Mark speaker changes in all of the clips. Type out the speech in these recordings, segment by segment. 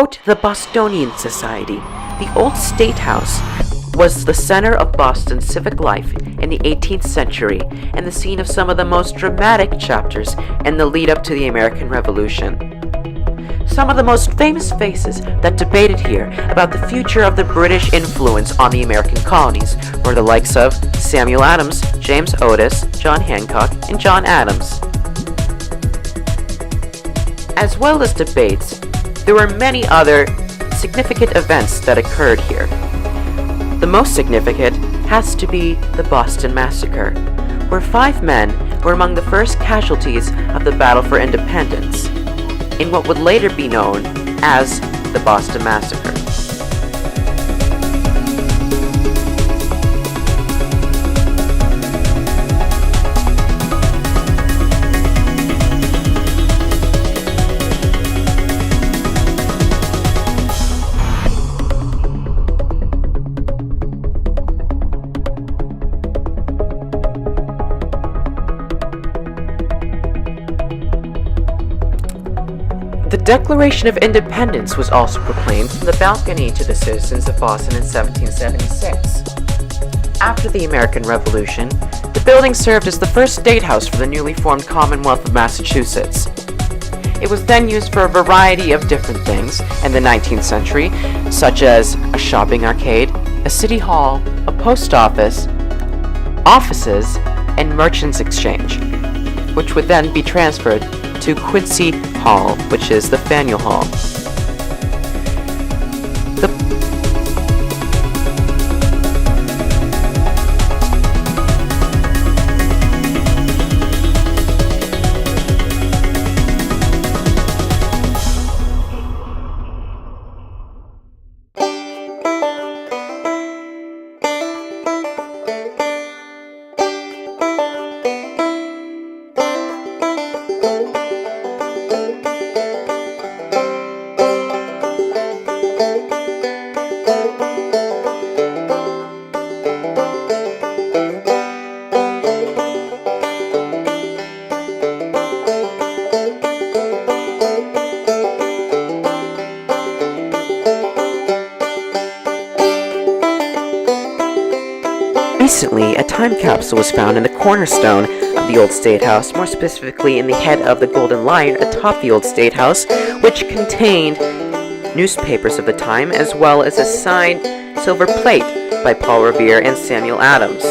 Speaker 1: The Bostonian Society, the old State House, was the center of Boston's civic life in the 18th century and the scene of some of the most dramatic chapters in the lead up to the American Revolution. Some of the most famous faces that debated here about the future of the British influence on the American colonies were the likes of Samuel Adams, James Otis, John Hancock, and John Adams. As well as debates, there were many other significant events that occurred here. The most significant has to be the Boston Massacre, where 5 men were among the first casualties of the battle for independence, in what would later be known as the Boston Massacre. The Declaration of Independence was also proclaimed from the balcony to the citizens of Boston in 1776. After the American Revolution, the building served as the first state house for the newly formed Commonwealth of Massachusetts. It was then used for a variety of different things in the 19th century, such as a shopping arcade, a city hall, a post office, offices, and merchants' exchange, which would then be transferred to Quincy Hall, which is the Faneuil Hall. Recently, a time capsule was found in the cornerstone of the old State House, more specifically in the head of the Golden Lion atop the old State House, which contained newspapers of the time, as well as a signed silver plate by Paul Revere and Samuel Adams.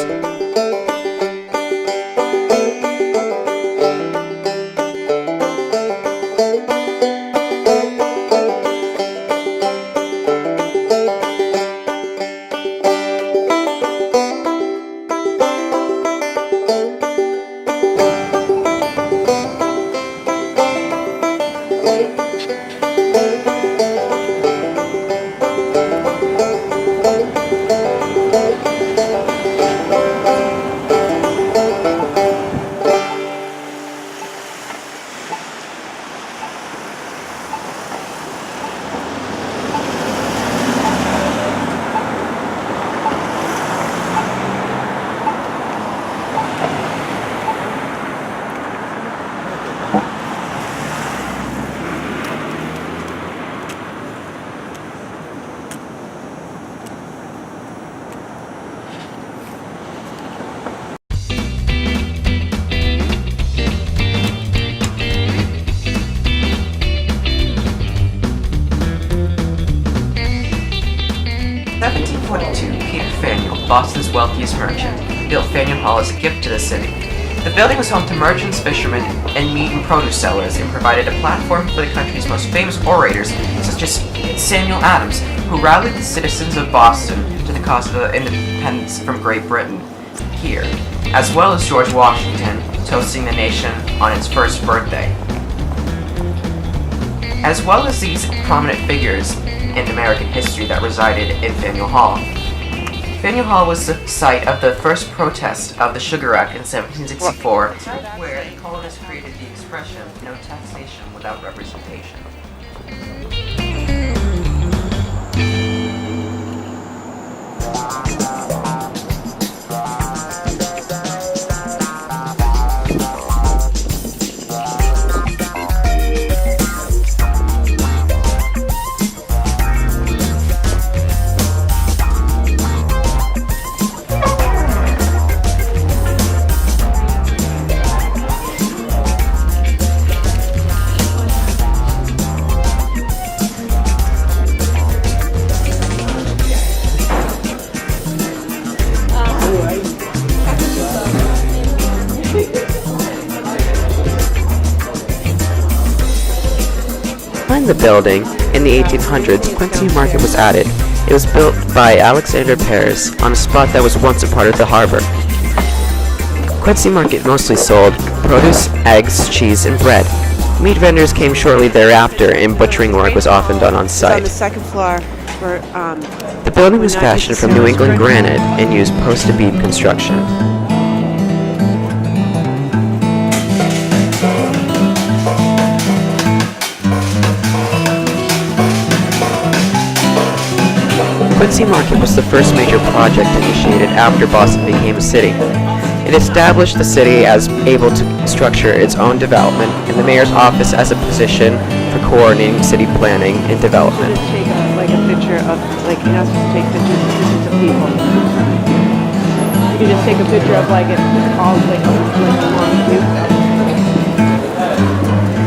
Speaker 1: In 1742, Peter Faneuil, Boston's wealthiest merchant, built Faneuil Hall as a gift to the city. The building was home to merchants, fishermen, and meat and produce sellers, and provided a platform for the country's most famous orators, such as Samuel Adams, who rallied the citizens of Boston to the cause of independence from Great Britain here, as well as George Washington toasting the nation on its first birthday. As well as these prominent figures in American history that resided in Faneuil Hall. Faneuil Hall was the site of the first protest of the Sugar Act in 1764, where the colonists created the expression, "no taxation without representation." behind the building, in the 1800s, Quincy Market was added. It was built by Alexander Paris on a spot that was once a part of the harbor. Quincy Market mostly sold produce, eggs, cheese, and bread. Meat vendors came shortly thereafter, and butchering work was often done on
Speaker 2: It's on
Speaker 1: site.
Speaker 2: the second floor. Where,
Speaker 1: The building was fashioned from New England granite and used post beam construction. Quincy Market was the first major project initiated after Boston became a city. It established the city as able to structure its own development, and the mayor's office as a position for coordinating city planning and development.
Speaker 2: just take a picture of, you're not supposed to take pictures of people. You can just take a picture of all a long view.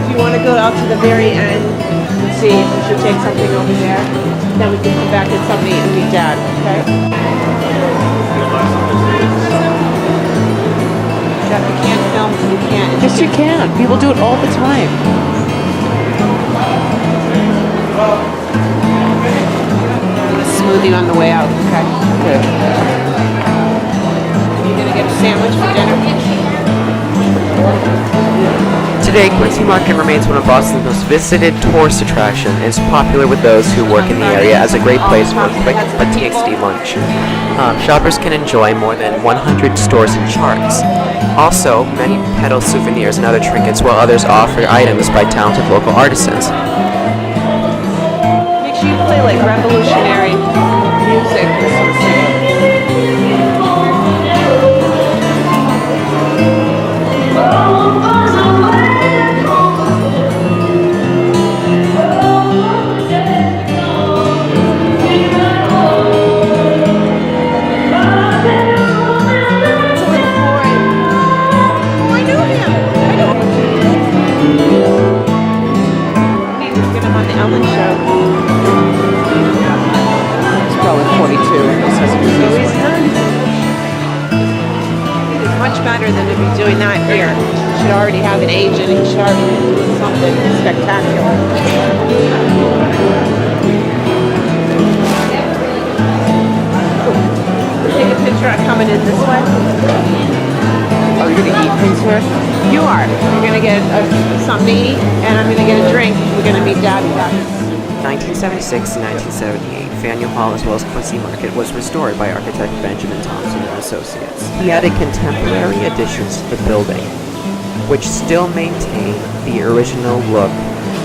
Speaker 2: If you want to go out to the very end and see if you should take something over there, then we can come back and somebody and meet Dad, okay? Jeff, you can't film, you can't.
Speaker 3: Yes, you can. People do it all the time.
Speaker 2: A smoothie on the way out, okay?
Speaker 3: Good.
Speaker 2: You gonna get a sandwich for dinner?
Speaker 1: Today, Quincy Market remains one of Boston's most visited tourist attractions and is popular with those who work in the area as a great place for a quick but tasty lunch. Shoppers can enjoy more than 100 stores and charts. Also, many peddle souvenirs and other trinkets, while others offer items by talented local artisans.
Speaker 2: Make sure you play revolutionary music or something. Ellen show.
Speaker 3: It's probably 42.
Speaker 2: It's much better than to be doing that here. You should already have an agent and you should already be doing something spectacular. Take a picture of coming in this way.
Speaker 3: Are you going to eat things here?
Speaker 2: You are. You're going to get something to eat and I'm going to get a drink. We're going to meet Dad and Dad.
Speaker 1: 1976 to 1978, Faneuil Hall as well as Quincy Market was restored by architect Benjamin Thompson and Associates. He added contemporary additions to the building, which still maintain the original look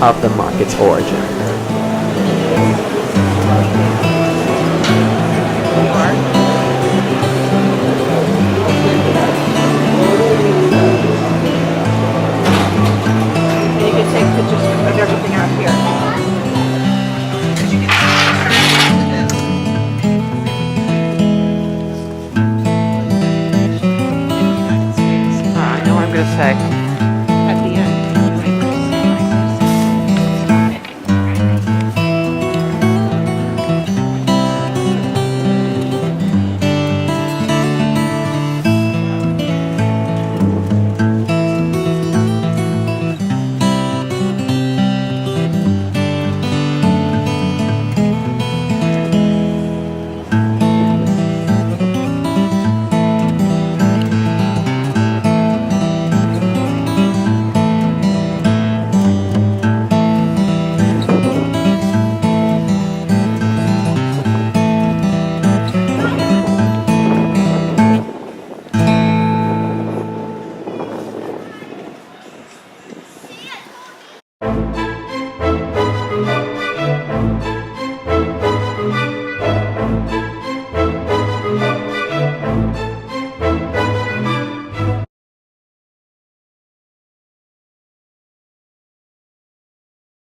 Speaker 1: of the market's origin.
Speaker 2: You can take pictures of everything out here.
Speaker 1: I know what I'm going to say.